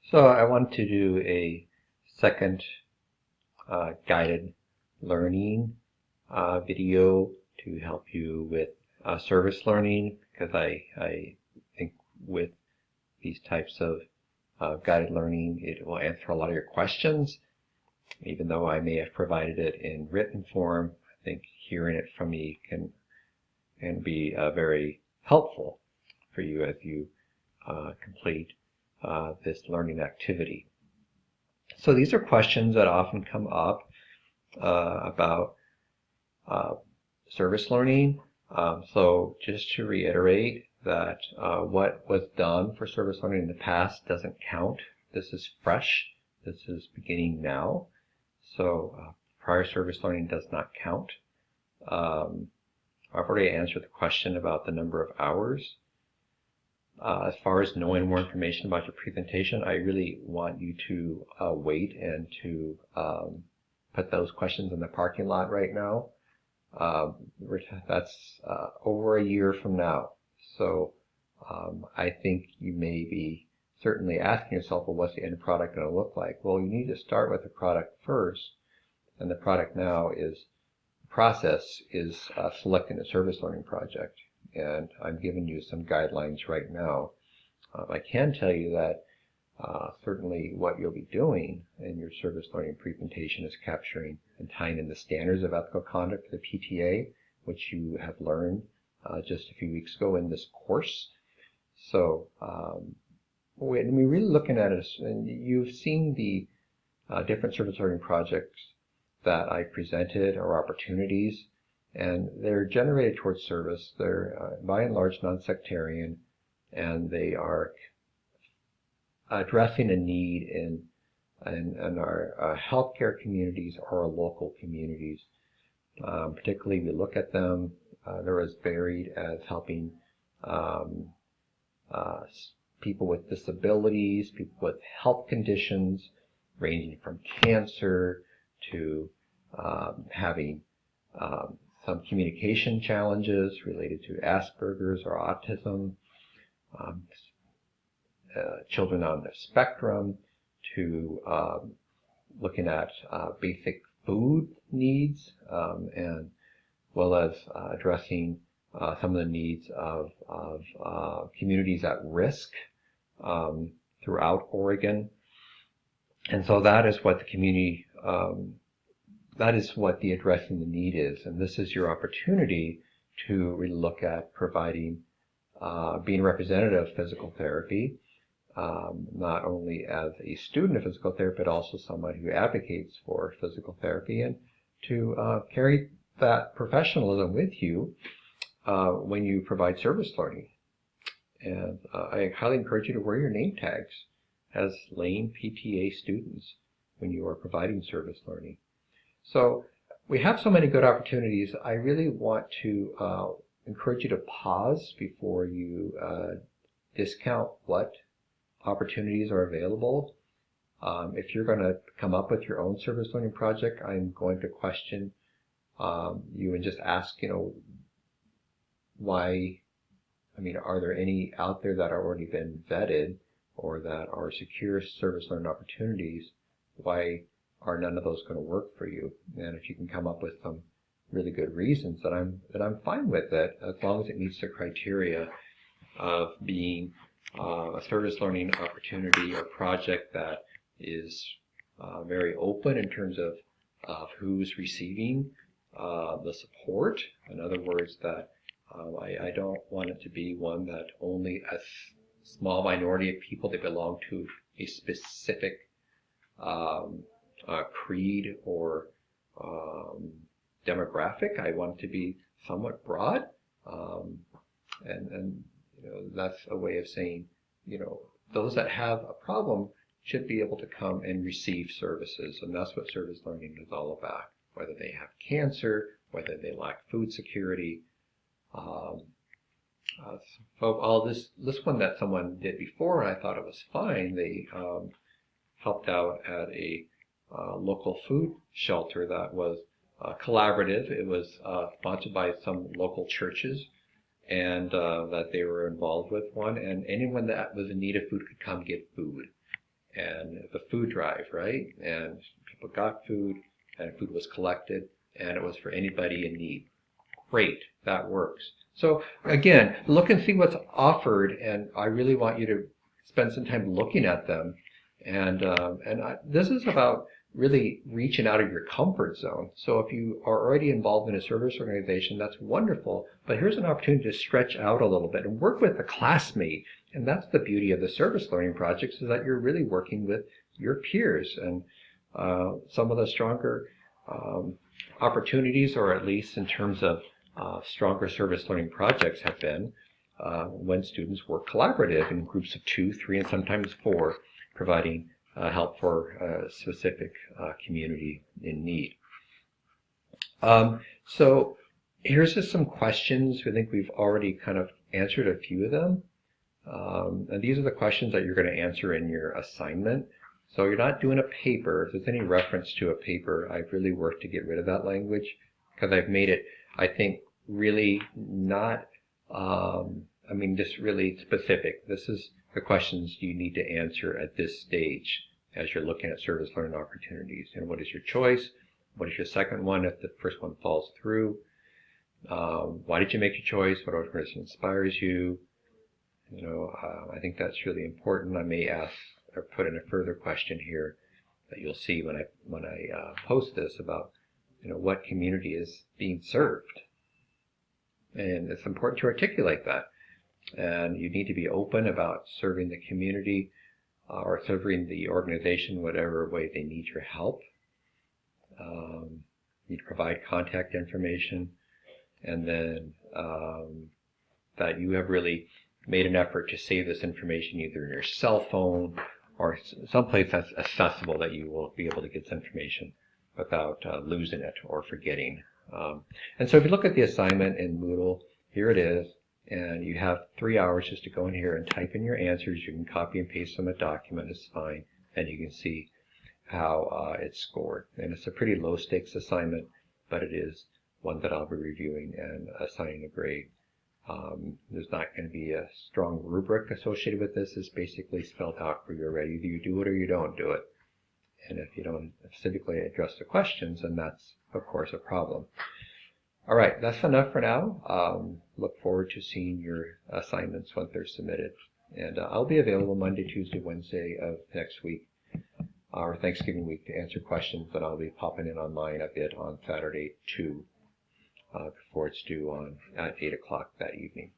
So I want to do a second guided learning video to help you with service learning, because I think with these types of guided learning it will answer a lot of your questions. Even though I may have provided it in written form, I think hearing it from me can be very helpful for you as you complete this learning activity. So these are questions that often come up about service learning. So just to reiterate that what was done for service learning in the past doesn't count. This is fresh. This is beginning now. So prior service learning does not count. I've already answered the question about the number of hours. As far as knowing more information about your presentation, I really want you to wait and to put those questions in the parking lot right now. That's over a year from now. So I think you may be certainly asking yourself, well, what's the end product going to look like? Well, you need to start with the product first, and the product now is, the process is selecting a service learning project. And I'm giving you some guidelines right now. I can tell you that certainly what you'll be doing in your service learning presentation is capturing and tying in the standards of ethical conduct for the PTA, which you have learned just a few weeks ago in this course. So when we're really looking at it, and you've seen the different service learning projects that I presented or opportunities, and they're generated towards service. They're by and large non-sectarian, and they are addressing a need in our healthcare communities or our local communities. Particularly, we look at them, they're as varied as helping people with disabilities, people with health conditions, ranging from cancer to having some communication challenges related to Asperger's or autism, children on the spectrum, to looking at basic food needs, and well as addressing some of the needs of communities at risk throughout Oregon. And so that is what the community that is what the addressing the need is, and this is your opportunity to really look at providing, being representative of physical therapy, not only as a student of physical therapy, but also someone who advocates for physical therapy, and to carry that professionalism with you when you provide service learning. And I highly encourage you to wear your name tags as Lane PTA students when you are providing service learning. So we have so many good opportunities. I really want to encourage you to pause before you discount what opportunities are available. If you're going to come up with your own service learning project, I'm going to question you and just ask, why, are there any out there that have already been vetted or that are secure service learning opportunities? Why are none of those going to work for you? And if you can come up with some really good reasons, then I'm fine with it, as long as it meets the criteria of being a service learning opportunity or project that is very open in terms of who's receiving the support. In other words, that I don't want it to be one that only a small minority of people that belong to a specific creed or demographic. I want it to be somewhat broad, and that's a way of saying, those that have a problem should be able to come and receive services, and that's what service learning is all about. Whether they have cancer, whether they lack food security. So this one that someone did before, and I thought it was fine. They helped out at a local food shelter that was collaborative. It was sponsored by some local churches, and that they were involved with one, and anyone that was in need of food could come get food. and the food drive, right? And people got food, and food was collected, and it was for anybody in need. Great, that works. So again, look and see what's offered, and I really want you to spend some time looking at them. This is about really reaching out of your comfort zone. So if you are already involved in a service organization, that's wonderful. But here's an opportunity to stretch out a little bit and work with a classmate. And that's the beauty of the service learning projects, is that you're really working with your peers. And some of the stronger opportunities, or at least in terms of stronger service learning projects, have been when students work collaborative in groups of 2, 3, and sometimes 4, providing help for a specific community in need. So here's just some questions. I think we've already kind of answered a few of them. And these are the questions that you're going to answer in your assignment. So you're not doing a paper. If there's any reference to a paper, I've really worked to get rid of that language, because I've made it, I think, really not, just really specific. This is the questions you need to answer at this stage as you're looking at service learning opportunities. And what is your choice? What is your second one if the first one falls through? Why did you make your choice? What organization inspires you? I think that's really important. I may ask or put in a further question here that you'll see when I post this about what community is being served. And it's important to articulate that. And you need to be open about serving the community or serving the organization whatever way they need your help. You need to provide contact information, and then that you have really made an effort to save this information either in your cell phone or someplace that's accessible that you will be able to get this information without losing it or forgetting. And so if you look at the assignment in Moodle, here it is, and you have 3 hours just to go in here and type in your answers. You can copy and paste them a document, it's fine, and you can see how it's scored. And it's a pretty low stakes assignment, but it is one that I'll be reviewing and assigning a grade. There's not going to be a strong rubric associated with this. It's basically spelled out for you already. Either you do it or you don't do it. And if you don't specifically address the questions, then that's, of course, a problem. All right, that's enough for now. Look forward to seeing your assignments once they're submitted. And I'll be available Monday, Tuesday, Wednesday of next week, or Thanksgiving week, to answer questions, but I'll be popping in online a bit on Saturday too, before it's due at 8 o'clock that evening.